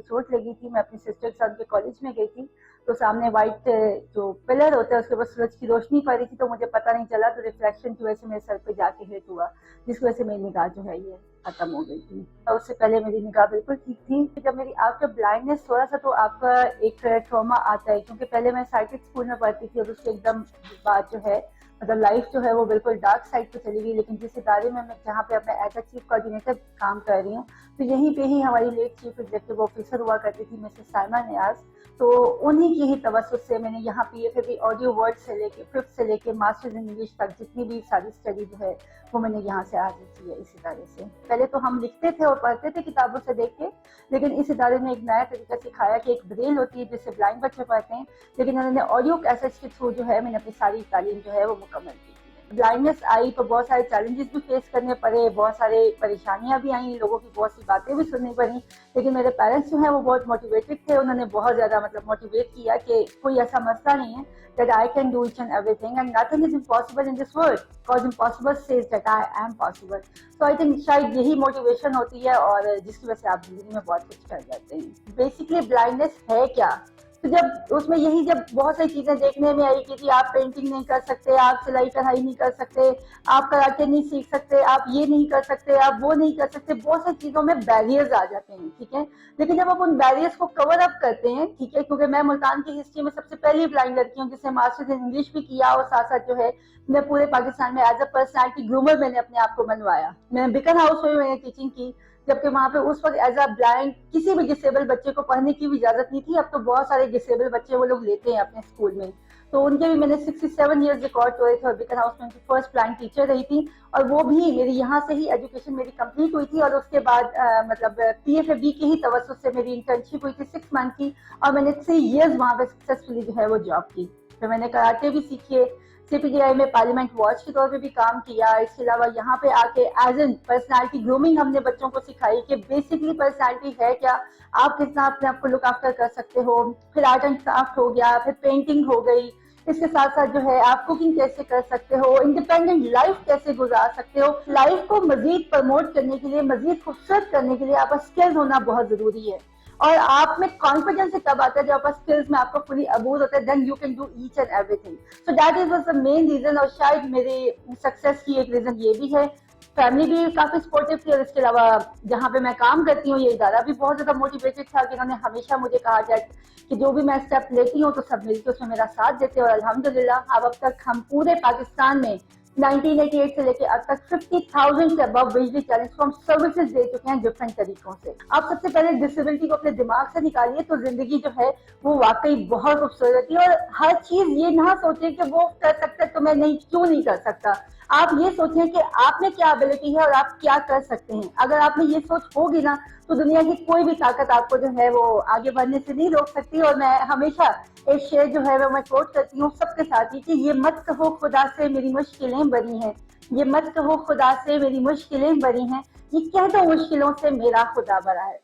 چوٹ لگی تھی. میں اپنی سسٹر کے ساتھ کالج میں گئی تھی, تو سامنے وائٹ جو پلر ہوتا ہے اس کے اوپر سورج کی روشنی پڑ رہی تھی, تو مجھے پتہ نہیں چلا, تو ریفلیکشن کی وجہ سے میرے سر پہ جا کے ہٹ ہوا, جس کی وجہ سے میری نگاہ جو ہے یہ ختم ہو گئی تھی. اور اس سے پہلے میری نگاہ بالکل ٹھیک تھی. جب میری آفٹر بلائنڈنس تھوڑا سا تو آپ کا ایک ٹراما آتا ہے, کیونکہ پہلے میں سائیکل اسکول میں پڑھتی تھی, اور اس کے ایک دم بعد جو ہے مطلب لائف جو ہے وہ بالکل ڈارک سائڈ پہ چلی گئی. لیکن جس ادارے میں جہاں پہ اپنا ایز اے چیف کوآرڈینیٹر کام کر رہی ہوں, تو یہیں پہ ہی ہماری لیٹ چیف ایگزیکٹو آفیسر ہوا کرتی تھی مسز سائمہ نیاز. تو انہی کی ہی توسط سے میں نے یہاں P F A B audio word سے لے کے 5th سے لے کے ماسٹرز انگلش تک جتنی بھی ساری اسٹڈی جو ہے وہ میں نے یہاں سے حاصل کی ہے اس ادارے سے. پہلے تو ہم لکھتے تھے اور پڑھتے تھے کتابوں سے دیکھ کے, لیکن اس ادارے نے ایک نیا طریقہ سکھایا کہ ایک بریل ہوتی ہے جس سے بلائنڈ بچے پڑھتے ہیں, لیکن انہوں نے آڈیو کیسٹس کے تھرو جو ہے میں نے اپنی ساری تعلیم جو ہے وہ مکمل کی. بلائنڈنس آئی تو بہت سارے چیلنجز بھی فیس کرنے پڑے, بہت سارے پریشانیاں بھی آئیں, لوگوں کی بہت سی باتیں بھی سننی پڑیں, لیکن میرے پیرنٹس جو ہیں وہ بہت موٹیویٹڈ تھے. انہوں نے بہت زیادہ موٹیویٹ کیا کہ کوئی ایسا مسئلہ نہیں ہے, that I can do each and everything and nothing is impossible in this world because impossible says that I am possible. So I think شاید یہی موٹیویشن ہوتی ہے اور جس کی وجہ سے آپ زندگی میں بہت کچھ کر جاتے ہیں. بیسکلی بلائنڈنس ہے کیا, تو جب اس میں یہی جب بہت ساری چیزیں دیکھنے میں آئی کہ آپ پینٹنگ نہیں کر سکتے, آپ سلائی کڑھائی نہیں کر سکتے, آپ کراٹے نہیں سیکھ سکتے, آپ یہ نہیں کر سکتے, آپ وہ نہیں کر سکتے, بہت ساری چیزوں میں بیریئرز آ جاتے ہیں, ٹھیک ہے. لیکن جب آپ ان بیریئرز کو کور اپ کرتے ہیں, ٹھیک ہے, کیونکہ میں ملتان کی ہسٹری میں سب سے پہلی بلائنڈ لڑکی ہوں جس نے ماسٹرز ان انگلش بھی کیا, اور ساتھ ساتھ جو ہے میں پورے پاکستان میں ایز اے پرسنالٹی گرومر میں نے اپنے آپ کو بنوایا. میں بیکن ہاؤس میں نے ٹیچنگ کی, جبکہ وہاں پہ اس وقت ایز اے بلائنڈ کسی بھی ڈسیبل بچے کو پڑھنے کی بھی اجازت نہیں تھی. اب تو بہت سارے ڈسیبل بچے وہ لوگ لیتے ہیں اپنے اسکول میں, تو ان کے بھی میں نے 67 ایئرز ریکارڈ ہوئے تھے, اور بیکن ہاؤس میں ان کی فرسٹ بلائنڈ ٹیچر رہی تھی, اور وہ بھی میری یہاں سے ہی ایجوکیشن میری کمپلیٹ ہوئی تھی. اور اس کے بعد مطلب پی ایف اے بی کی ہی توسط سے میری انٹرنشپ ہوئی تھی 6 منتھ کی, اور میں نے 3 ایئرز وہاں پہ سکسیسفلی جو ہے وہ جاب کی. پھر میں نے کراٹے بھی سیکھے, سی پی ٹی آئی میں پارلیمنٹ واچ کے طور پہ بھی کام کیا. اس کے علاوہ یہاں پہ آ کے ایز این پرسنالٹی گرومنگ ہم نے بچوں کو سکھائی کہ بیسکلی پرسنالٹی ہے کیا, آپ کتنا اپنے آپ کو لک آفٹر کر سکتے ہو. پھر آرٹ اینڈ کرافٹ ہو گیا, پھر پینٹنگ ہو گئی, اس کے ساتھ ساتھ جو ہے آپ کوکنگ کیسے کر سکتے ہو, انڈیپینڈنٹ لائف کیسے گزار سکتے ہو. لائف کو مزید پروموٹ کرنے کے لیے, مزید خوبصورت کرنے کے لیے آپ کا اسکلز ہونا بہت ضروری ہے. اور آپ میں کانفیڈینس تب آتا ہے جب آپ کا اسکلز میں آپ کو فلی ابوز ہوتا ہے, then you can do each and everything. So that is was the main reason, اور شاید میرے سکسیس کی ایک ریزن یہ بھی ہے. فیملی بھی کافی سپورٹیو تھی, اور اس کے علاوہ جہاں پہ میں کام کرتی ہوں یہ ادارہ بھی بہت زیادہ موٹیویٹڈ تھا کہ انہوں نے ہمیشہ مجھے کہا جائے کہ جو بھی میں اسٹیپ لیتی ہوں تو سب مل کے اس میں میرا ساتھ دیتے. اور الحمدللہ اب تک ہم پورے پاکستان میں 1988 سے لے کے اب تک 50,000 سے ابو بجلی چیلنج کو ہم سروسز دے چکے ہیں ڈفرینٹ طریقوں سے. آپ سب سے پہلے ڈسیبلٹی کو اپنے دماغ سے نکالیے تو زندگی جو ہے وہ واقعی بہت خوبصورت ہے. اور ہر چیز یہ نہ سوچیں کہ وہ کر سکتا ہے تو میں نہیں کیوں نہیں کر سکتا. آپ یہ سوچیں کہ آپ میں کیا ابیلٹی ہے اور آپ کیا کر سکتے ہیں. اگر آپ میں یہ سوچ ہوگی نا تو دنیا کی کوئی بھی طاقت آپ کو جو ہے وہ آگے بڑھنے سے نہیں روک سکتی. اور میں ہمیشہ ایک شعر جو ہے وہ میں کوٹ کرتی ہوں سب کے ساتھ ہی کہ یہ مت کہو خدا سے میری مشکلیں بری ہیں, یہ مت کہو خدا سے میری مشکلیں بری ہیں, یہ کہہ دو مشکلوں سے میرا خدا بڑا ہے.